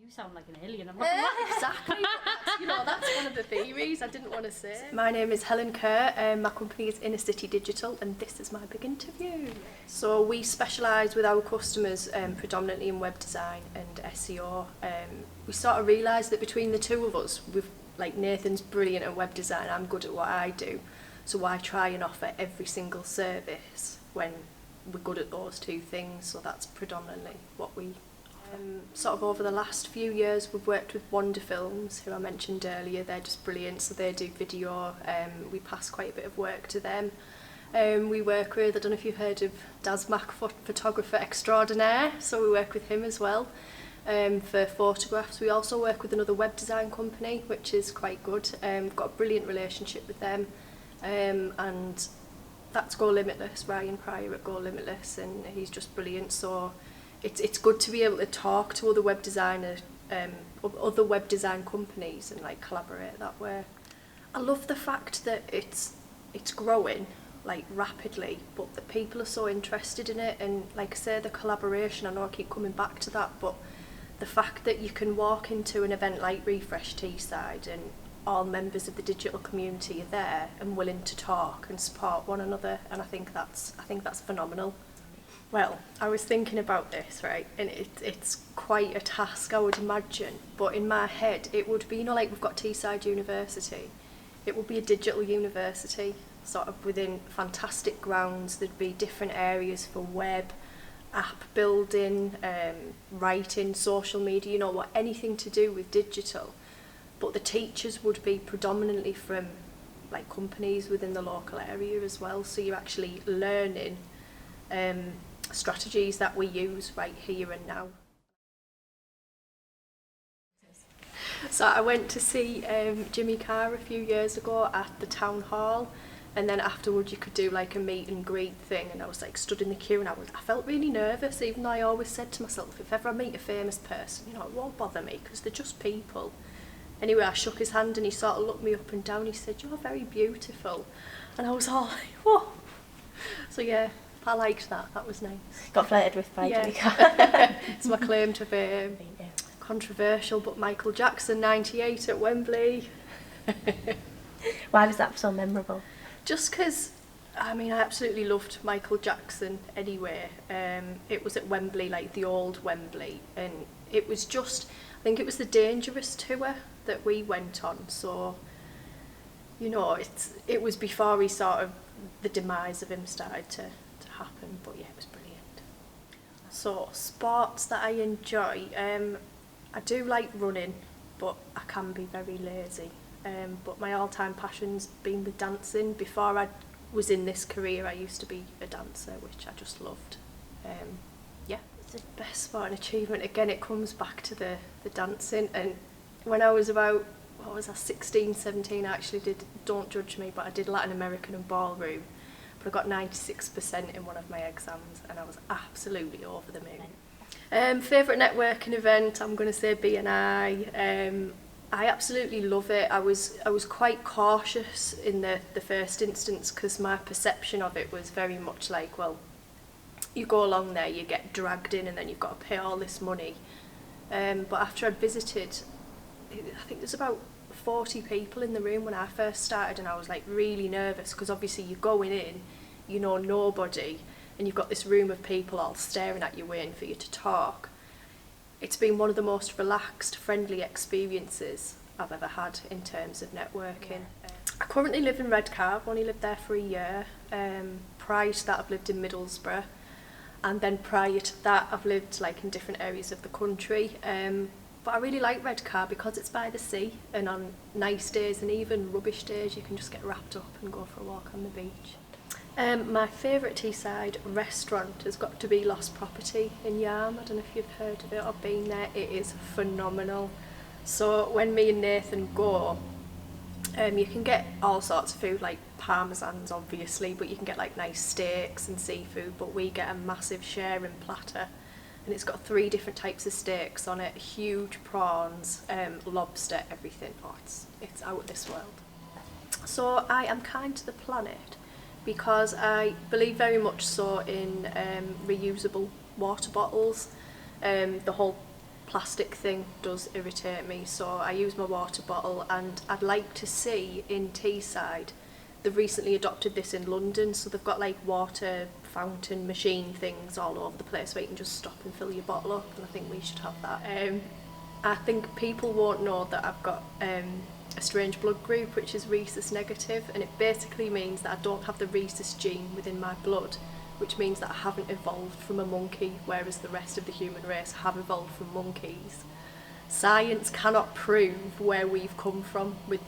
You sound like an alien, I'm not gonna lie. Exactly, but that's one of the theories I didn't want to say. My name is Helen Kerr, my company is Inner City Digital, and this is my big interview. So we specialise with our customers predominantly in web design and SEO. We sort of realised that between the two of us, like Nathan's brilliant at web design, I'm good at what I do, so why try and offer every single service when we're good at those two things? So that's predominantly what we sort of over the last few years we've worked with Wonder Films, who I mentioned earlier. They're just brilliant, so they do video. We pass quite a bit of work to them. We work with, I don't know if you've heard of Daz Mac, photographer extraordinaire, so we work with him as well for photographs. We also work with another web design company, which is quite good. We've got a brilliant relationship with them, and that's Go Limitless, Ryan Pryor at Go Limitless, and he's just brilliant. So it's good to be able to talk to other web designers, other web design companies, and like collaborate that way. I love the fact that it's growing like rapidly, but the people are so interested in it, and like I say, the collaboration, I know I keep coming back to that, but the fact that you can walk into an event like Refresh Teesside and all members of the digital community are there and willing to talk and support one another, and I think that's phenomenal. Well, I was thinking about this, right, and it's quite a task, I would imagine, but in my head it would be, you know, like we've got Teesside University, it would be a digital university, sort of within fantastic grounds. There'd be different areas for web, app building, writing, social media, you know, what, anything to do with digital, but the teachers would be predominantly from like companies within the local area as well, so you're actually learning strategies that we use right here and now. So I went to see Jimmy Carr a few years ago at the town hall, and then afterwards you could do like a meet and greet thing, and I was like stood in the queue, and I felt really nervous, even though I always said to myself, if ever I meet a famous person, you know, it won't bother me because they're just people. Anyway, I shook his hand and he sort of looked me up and down, he said, "You're very beautiful," and I was all like, whoa. So yeah, I liked that, that was nice. Got flirted with by Jimmy Carr. It's my claim to fame. Controversial, but Michael Jackson, 98 at Wembley. Why was that so memorable? Just because, I mean, I absolutely loved Michael Jackson anyway. It was at Wembley, like the old Wembley, and it was just, I think it was the Dangerous tour that we went on, so, you know, it was before he sort of, the demise of him started to happen, but yeah, it was brilliant. So, sports that I enjoy, I do like running, but I can be very lazy. But my all-time passion's been with dancing. Before I was in this career, I used to be a dancer, which I just loved. Yeah, it's the best sport and achievement. Again, it comes back to the dancing. And when I was about, 16, 17, I actually did, don't judge me, but I did Latin American and ballroom. But I got 96% in one of my exams, and I was absolutely over the moon. Favourite networking event, I'm going to say BNI. I absolutely love it. I was quite cautious in the first instance because my perception of it was very much like, well, you go along there, you get dragged in, and then you've got to pay all this money. But after I'd visited, I think there's about 40 people in the room when I first started, and I was like really nervous because obviously you're going in, you know nobody, and you've got this room of people all staring at you waiting for you to talk. It's been one of the most relaxed, friendly experiences I've ever had in terms of networking. I currently live in Redcar. I've only lived there for a year. Prior to that, I've lived in Middlesbrough, and then prior to that, I've lived like in different areas of the country. But I really like Redcar because it's by the sea, and on nice days and even rubbish days, you can just get wrapped up and go for a walk on the beach. My favourite Teesside restaurant has got to be Lost Property in Yarm. I don't know if you've heard of it or been there. It is phenomenal. So when me and Nathan go, you can get all sorts of food, like parmesans obviously, but you can get like nice steaks and seafood, but we get a massive sharing platter, and it's got 3 different types of steaks on it, huge prawns, lobster, everything. Oh, it's out of this world. So I am kind to the planet because I believe very much so in reusable water bottles. The whole plastic thing does irritate me, so I use my water bottle, and I'd like to see in Teesside, they've recently adopted this in London, so they've got like water fountain machine things all over the place where you can just stop and fill your bottle up, and I think we should have that. I think people won't know that I've got a strange blood group, which is rhesus negative, and it basically means that I don't have the rhesus gene within my blood, which means that I haven't evolved from a monkey, whereas the rest of the human race have evolved from monkeys. Science cannot prove where we've come from with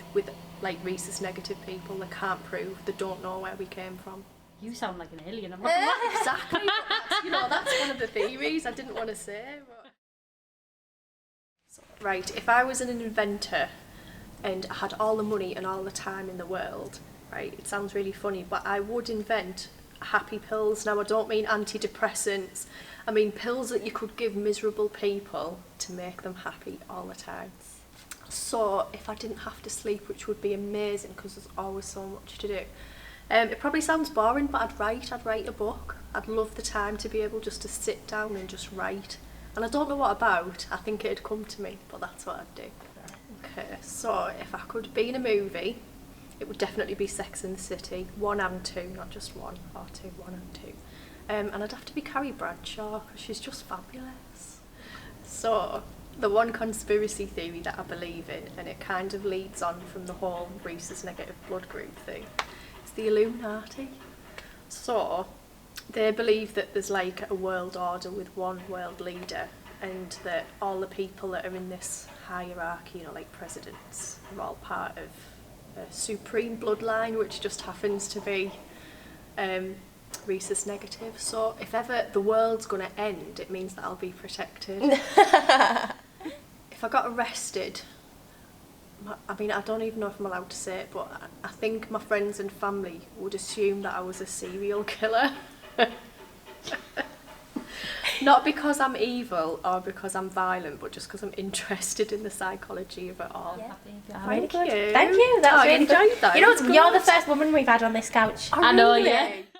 like rhesus negative people. They can't prove, they don't know where we came from. You sound like an alien. I'm not gonna lie. Exactly, but that's one of the theories I didn't want to say. But... Right, if I was an inventor and I had all the money and all the time in the world, right, it sounds really funny, but I would invent happy pills. Now, I don't mean antidepressants, I mean pills that you could give miserable people to make them happy all the time. So if I didn't have to sleep, which would be amazing because there's always so much to do. It probably sounds boring, but I'd write a book. I'd love the time to be able just to sit down and just write. And I don't know what about, I think it'd come to me, but that's what I'd do. Okay, so if I could be in a movie, it would definitely be Sex and the City, 1 and 2, not just 1 or 2, 1 and 2. And I'd have to be Carrie Bradshaw, because she's just fabulous. So, the one conspiracy theory that I believe in, and it kind of leads on from the whole rhesus negative blood group thing, is the Illuminati. So, they believe that there's like a world order with one world leader, and that all the people that are in this hierarchy, you know, like presidents, are all part of a supreme bloodline, which just happens to be rhesus negative. So if ever the world's going to end, it means that I'll be protected. If I got arrested, I mean, I don't even know if I'm allowed to say it, but I think my friends and family would assume that I was a serial killer. Not because I'm evil or because I'm violent, but just because I'm interested in the psychology of it all. Yeah. Thank you. Thank you. That was really enjoyed good. that. You know, It was you're the good. first woman we've had on this couch. I know, really? yeah.